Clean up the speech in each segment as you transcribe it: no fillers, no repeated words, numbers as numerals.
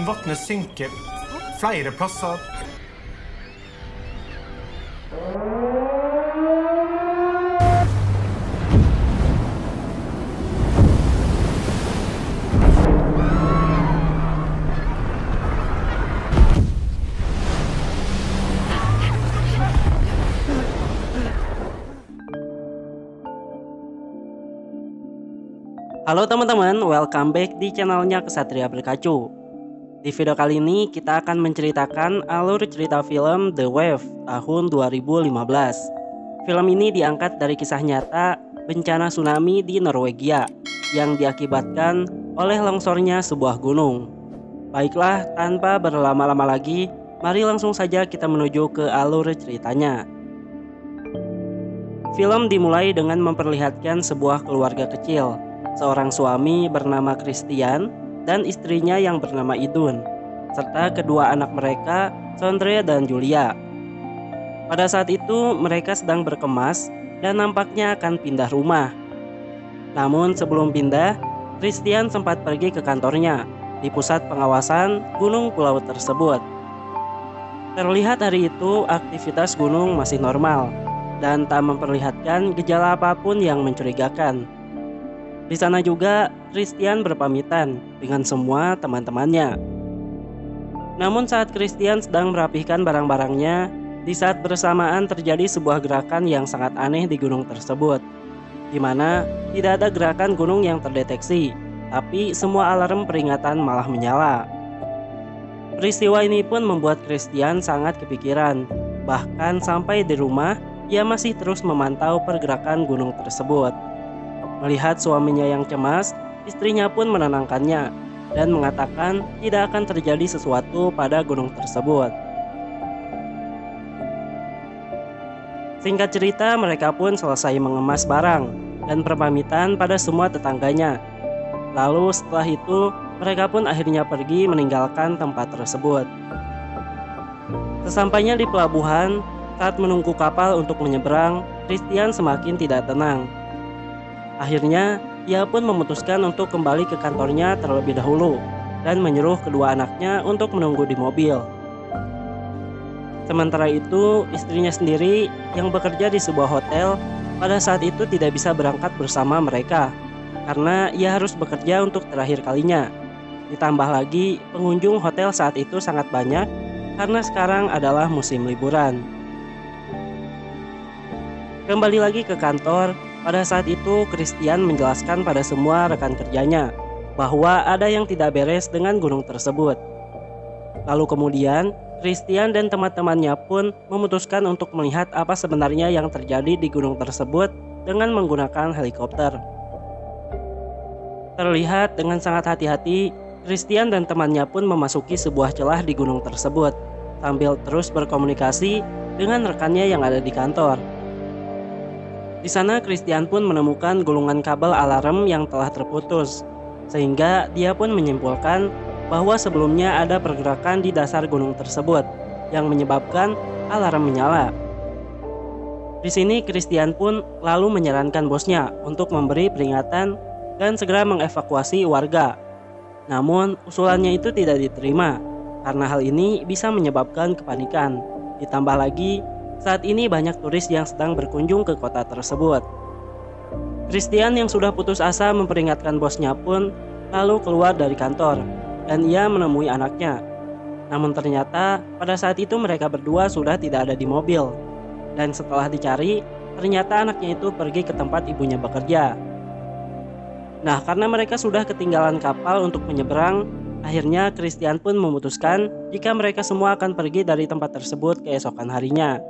Grunnvannet synker flere plasser. Halo teman-teman, welcome back di channelnya Kesatria Berkacu. Di video kali ini kita akan menceritakan alur cerita film The Wave tahun 2015. Film ini diangkat dari kisah nyata bencana tsunami di Norwegia yang diakibatkan oleh longsornya sebuah gunung. Baiklah, tanpa berlama-lama lagi, mari langsung saja kita menuju ke alur ceritanya. Film dimulai dengan memperlihatkan sebuah keluarga kecil. Seorang suami bernama Christian dan istrinya yang bernama Idun, serta kedua anak mereka, Sondre dan Julia. Pada saat itu mereka sedang berkemas dan nampaknya akan pindah rumah. Namun sebelum pindah, Christian sempat pergi ke kantornya di pusat pengawasan gunung pulau tersebut. Terlihat hari itu aktivitas gunung masih normal dan tak memperlihatkan gejala apapun yang mencurigakan. Di sana juga Christian berpamitan dengan semua teman-temannya. Namun saat Christian sedang merapihkan barang-barangnya, di saat bersamaan terjadi sebuah gerakan yang sangat aneh di gunung tersebut, di mana tidak ada gerakan gunung yang terdeteksi, tapi semua alarm peringatan malah menyala. Peristiwa ini pun membuat Christian sangat kepikiran. Bahkan sampai di rumah, ia masih terus memantau pergerakan gunung tersebut. Melihat suaminya yang cemas, istrinya pun menenangkannya dan mengatakan tidak akan terjadi sesuatu pada gunung tersebut. Singkat cerita, mereka pun selesai mengemas barang dan berpamitan pada semua tetangganya. Lalu setelah itu, mereka pun akhirnya pergi meninggalkan tempat tersebut. Sesampainya di pelabuhan, saat menunggu kapal untuk menyeberang, Christian semakin tidak tenang. Akhirnya, ia pun memutuskan untuk kembali ke kantornya terlebih dahulu dan menyuruh kedua anaknya untuk menunggu di mobil. Sementara itu, istrinya sendiri yang bekerja di sebuah hotel pada saat itu tidak bisa berangkat bersama mereka karena ia harus bekerja untuk terakhir kalinya. Ditambah lagi, pengunjung hotel saat itu sangat banyak karena sekarang adalah musim liburan. Kembali lagi ke kantor. Pada saat itu, Christian menjelaskan pada semua rekan kerjanya bahwa ada yang tidak beres dengan gunung tersebut. Lalu kemudian, Christian dan teman-temannya pun memutuskan untuk melihat apa sebenarnya yang terjadi di gunung tersebut dengan menggunakan helikopter. Terlihat dengan sangat hati-hati, Christian dan temannya pun memasuki sebuah celah di gunung tersebut sambil terus berkomunikasi dengan rekannya yang ada di kantor. Di sana Christian pun menemukan gulungan kabel alarm yang telah terputus, sehingga dia pun menyimpulkan bahwa sebelumnya ada pergerakan di dasar gunung tersebut yang menyebabkan alarm menyala. Di sini Christian pun lalu menyarankan bosnya untuk memberi peringatan dan segera mengevakuasi warga. Namun usulannya itu tidak diterima karena hal ini bisa menyebabkan kepanikan. Ditambah lagi, saat ini banyak turis yang sedang berkunjung ke kota tersebut. Christian yang sudah putus asa memperingatkan bosnya pun lalu keluar dari kantor dan ia menemui anaknya. Namun ternyata pada saat itu mereka berdua sudah tidak ada di mobil. Dan setelah dicari, ternyata anaknya itu pergi ke tempat ibunya bekerja. Nah, karena mereka sudah ketinggalan kapal untuk menyeberang, akhirnya Christian pun memutuskan jika mereka semua akan pergi dari tempat tersebut keesokan harinya.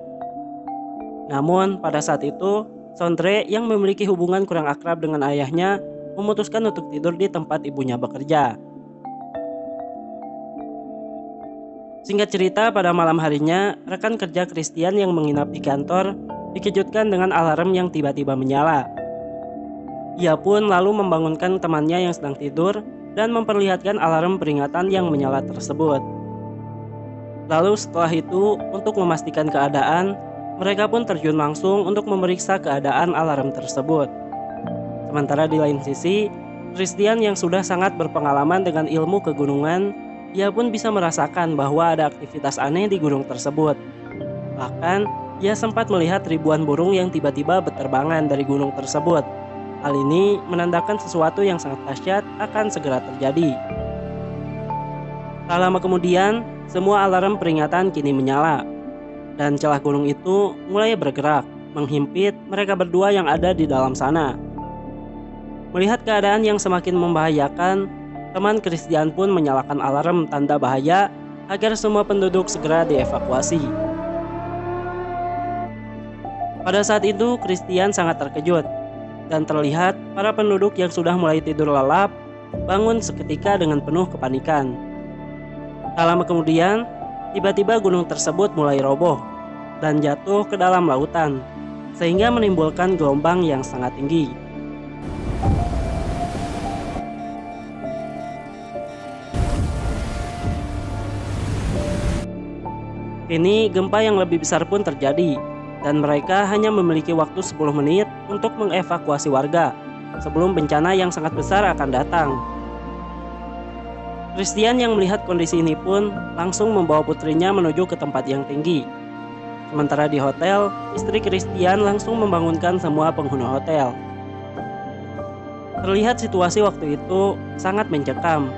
Namun pada saat itu, Sondre yang memiliki hubungan kurang akrab dengan ayahnya memutuskan untuk tidur di tempat ibunya bekerja. Singkat cerita, pada malam harinya, rekan kerja Christian yang menginap di kantor dikejutkan dengan alarm yang tiba-tiba menyala. Ia pun lalu membangunkan temannya yang sedang tidur dan memperlihatkan alarm peringatan yang menyala tersebut. Lalu setelah itu, untuk memastikan keadaan, mereka pun terjun langsung untuk memeriksa keadaan alarm tersebut. Sementara di lain sisi, Christian yang sudah sangat berpengalaman dengan ilmu kegunungan ia pun bisa merasakan bahwa ada aktivitas aneh di gunung tersebut. Bahkan, ia sempat melihat ribuan burung yang tiba-tiba berterbangan dari gunung tersebut. Hal ini menandakan sesuatu yang sangat dahsyat akan segera terjadi. Tak lama kemudian, semua alarm peringatan kini menyala, dan celah gunung itu mulai bergerak, menghimpit mereka berdua yang ada di dalam sana. Melihat keadaan yang semakin membahayakan, teman Christian pun menyalakan alarm tanda bahaya agar semua penduduk segera dievakuasi. Pada saat itu, Christian sangat terkejut, dan terlihat para penduduk yang sudah mulai tidur lelap bangun seketika dengan penuh kepanikan. Tak lama kemudian, tiba-tiba gunung tersebut mulai roboh dan jatuh ke dalam lautan, sehingga menimbulkan gelombang yang sangat tinggi. Kini gempa yang lebih besar pun terjadi, dan mereka hanya memiliki waktu 10 menit untuk mengevakuasi warga sebelum bencana yang sangat besar akan datang. Christian yang melihat kondisi ini pun langsung membawa putrinya menuju ke tempat yang tinggi. Sementara di hotel, istri Christian langsung membangunkan semua penghuni hotel. Terlihat situasi waktu itu sangat mencekam.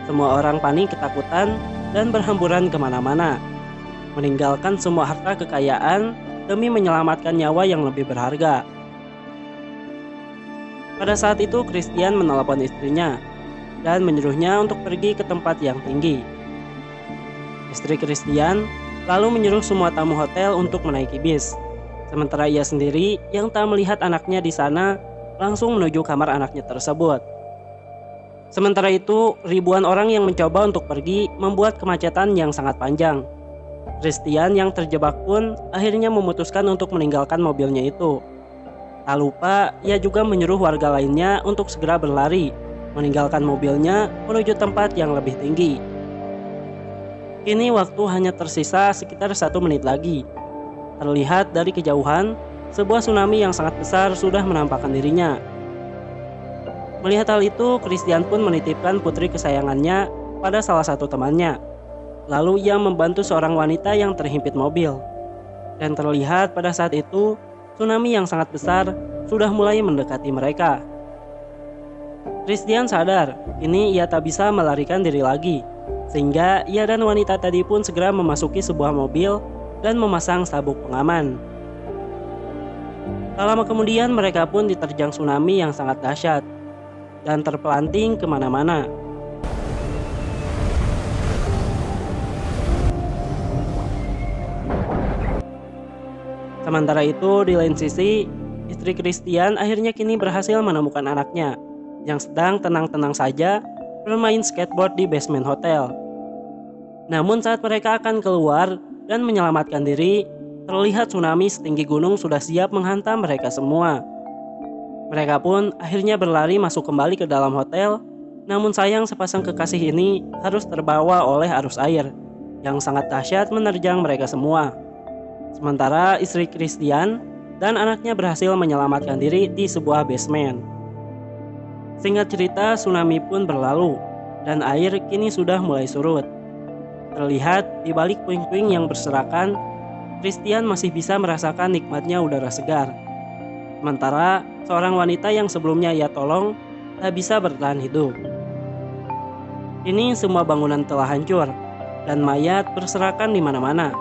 Semua orang panik ketakutan dan berhamburan kemana-mana, meninggalkan semua harta kekayaan demi menyelamatkan nyawa yang lebih berharga. Pada saat itu Christian menelepon istrinya dan menyuruhnya untuk pergi ke tempat yang tinggi. Istri Christian lalu menyuruh semua tamu hotel untuk menaiki bis. Sementara ia sendiri yang tak melihat anaknya di sana langsung menuju kamar anaknya tersebut. Sementara itu, ribuan orang yang mencoba untuk pergi membuat kemacetan yang sangat panjang. Christian yang terjebak pun akhirnya memutuskan untuk meninggalkan mobilnya itu. Tak lupa, ia juga menyuruh warga lainnya untuk segera berlari, meninggalkan mobilnya menuju tempat yang lebih tinggi. Kini waktu hanya tersisa sekitar 1 menit lagi. Terlihat dari kejauhan, sebuah tsunami yang sangat besar sudah menampakkan dirinya. Melihat hal itu, Christian pun menitipkan putri kesayangannya pada salah satu temannya. Lalu ia membantu seorang wanita yang terhimpit mobil. Dan terlihat pada saat itu, tsunami yang sangat besar sudah mulai mendekati mereka. Christian sadar, kini ia tak bisa melarikan diri lagi. Sehingga ia dan wanita tadi pun segera memasuki sebuah mobil dan memasang sabuk pengaman. Tak lama kemudian mereka pun diterjang tsunami yang sangat dahsyat dan terpelanting kemana-mana. Sementara itu, di lain sisi, istri Christian akhirnya kini berhasil menemukan anaknya yang sedang tenang-tenang saja bermain skateboard di basement hotel. Namun saat mereka akan keluar dan menyelamatkan diri, terlihat tsunami setinggi gunung sudah siap menghantam mereka semua. Mereka pun akhirnya berlari masuk kembali ke dalam hotel, namun sayang sepasang kekasih ini harus terbawa oleh arus air yang sangat dahsyat menerjang mereka semua. Sementara istri Christian dan anaknya berhasil menyelamatkan diri di sebuah basement. Singkat cerita, tsunami pun berlalu dan air kini sudah mulai surut. Terlihat di balik puing-puing yang berserakan, Christian masih bisa merasakan nikmatnya udara segar. Sementara seorang wanita yang sebelumnya ia tolong tak bisa bertahan hidup. Kini semua bangunan telah hancur dan mayat berserakan di mana-mana.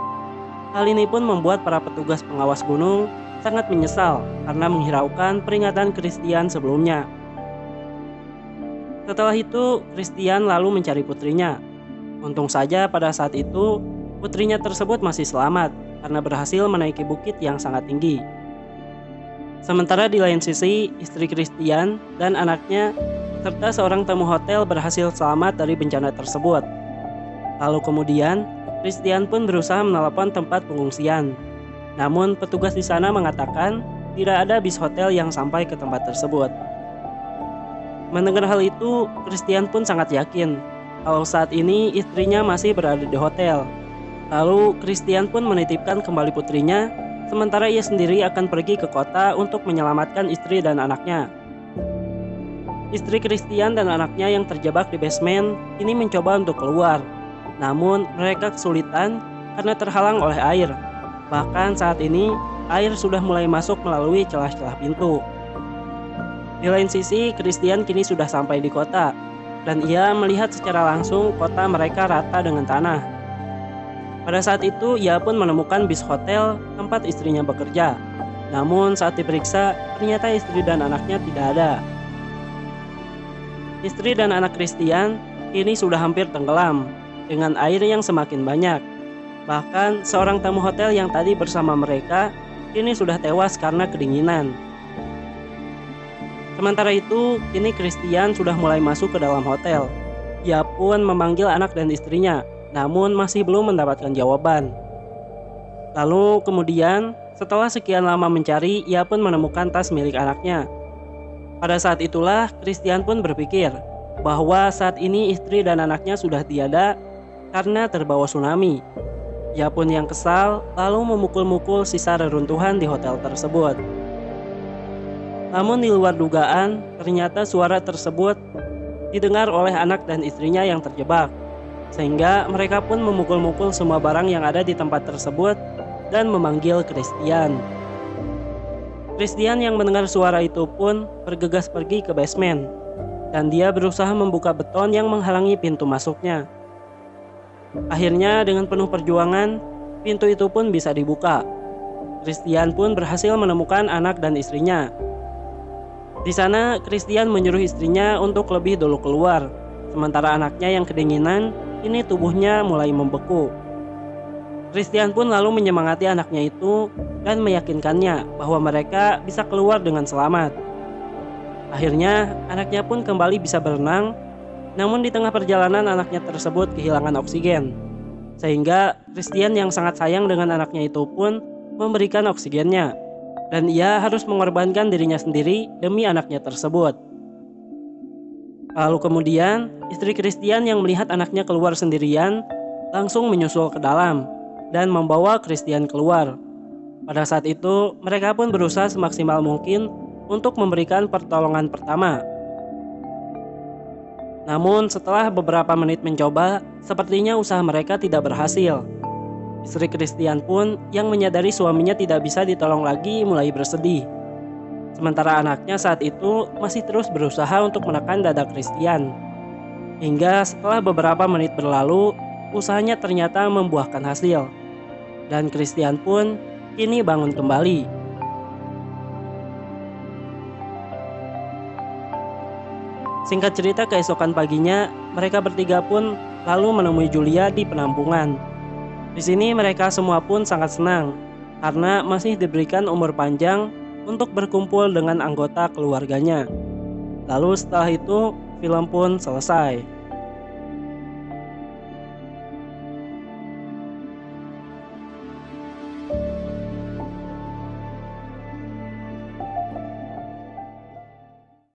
Hal ini pun membuat para petugas pengawas gunung sangat menyesal karena menghiraukan peringatan Christian sebelumnya. Setelah itu, Christian lalu mencari putrinya. Untung saja pada saat itu, putrinya tersebut masih selamat karena berhasil menaiki bukit yang sangat tinggi. Sementara di lain sisi, istri Christian dan anaknya serta seorang tamu hotel berhasil selamat dari bencana tersebut. Lalu kemudian, Christian pun berusaha menelepon tempat pengungsian. Namun petugas di sana mengatakan tidak ada bis hotel yang sampai ke tempat tersebut. Mendengar hal itu, Christian pun sangat yakin kalau saat ini istrinya masih berada di hotel. Lalu Christian pun menitipkan kembali putrinya, sementara ia sendiri akan pergi ke kota untuk menyelamatkan istri dan anaknya. Istri Christian dan anaknya yang terjebak di basement ini mencoba untuk keluar. Namun mereka kesulitan karena terhalang oleh air. Bahkan saat ini air sudah mulai masuk melalui celah-celah pintu. Di lain sisi, Christian kini sudah sampai di kota dan ia melihat secara langsung kota mereka rata dengan tanah. Pada saat itu ia pun menemukan bis hotel tempat istrinya bekerja. Namun saat diperiksa ternyata istri dan anaknya tidak ada. Istri dan anak Christian kini sudah hampir tenggelam dengan air yang semakin banyak. Bahkan seorang tamu hotel yang tadi bersama mereka kini sudah tewas karena kedinginan. Sementara itu, kini Christian sudah mulai masuk ke dalam hotel. Ia pun memanggil anak dan istrinya, namun masih belum mendapatkan jawaban. Lalu kemudian, setelah sekian lama mencari, ia pun menemukan tas milik anaknya. Pada saat itulah Christian pun berpikir bahwa saat ini istri dan anaknya sudah tiada karena terbawa tsunami. Ia pun yang kesal lalu memukul-mukul sisa reruntuhan di hotel tersebut. Namun di luar dugaan, ternyata suara tersebut didengar oleh anak dan istrinya yang terjebak. Sehingga mereka pun memukul-mukul semua barang yang ada di tempat tersebut dan memanggil Christian. Christian yang mendengar suara itu pun bergegas pergi ke basement dan dia berusaha membuka beton yang menghalangi pintu masuknya. Akhirnya dengan penuh perjuangan, pintu itu pun bisa dibuka. Christian pun berhasil menemukan anak dan istrinya. Di sana, Christian menyuruh istrinya untuk lebih dulu keluar, sementara anaknya yang kedinginan, ini tubuhnya mulai membeku. Christian pun lalu menyemangati anaknya itu dan meyakinkannya bahwa mereka bisa keluar dengan selamat. Akhirnya, anaknya pun kembali bisa berenang, namun di tengah perjalanan anaknya tersebut kehilangan oksigen. Sehingga Christian yang sangat sayang dengan anaknya itu pun memberikan oksigennya, dan ia harus mengorbankan dirinya sendiri demi anaknya tersebut. Lalu kemudian, istri Christian yang melihat anaknya keluar sendirian langsung menyusul ke dalam dan membawa Christian keluar. Pada saat itu, mereka pun berusaha semaksimal mungkin untuk memberikan pertolongan pertama. Namun setelah beberapa menit mencoba, sepertinya usaha mereka tidak berhasil. Istri Christian pun yang menyadari suaminya tidak bisa ditolong lagi mulai bersedih. Sementara anaknya saat itu masih terus berusaha untuk menekan dada Christian. Hingga setelah beberapa menit berlalu, usahanya ternyata membuahkan hasil. Dan Christian pun kini bangun kembali. Singkat cerita, keesokan paginya mereka bertiga pun lalu menemui Julia di penampungan. Di sini mereka semua pun sangat senang karena masih diberikan umur panjang untuk berkumpul dengan anggota keluarganya. Lalu setelah itu film pun selesai.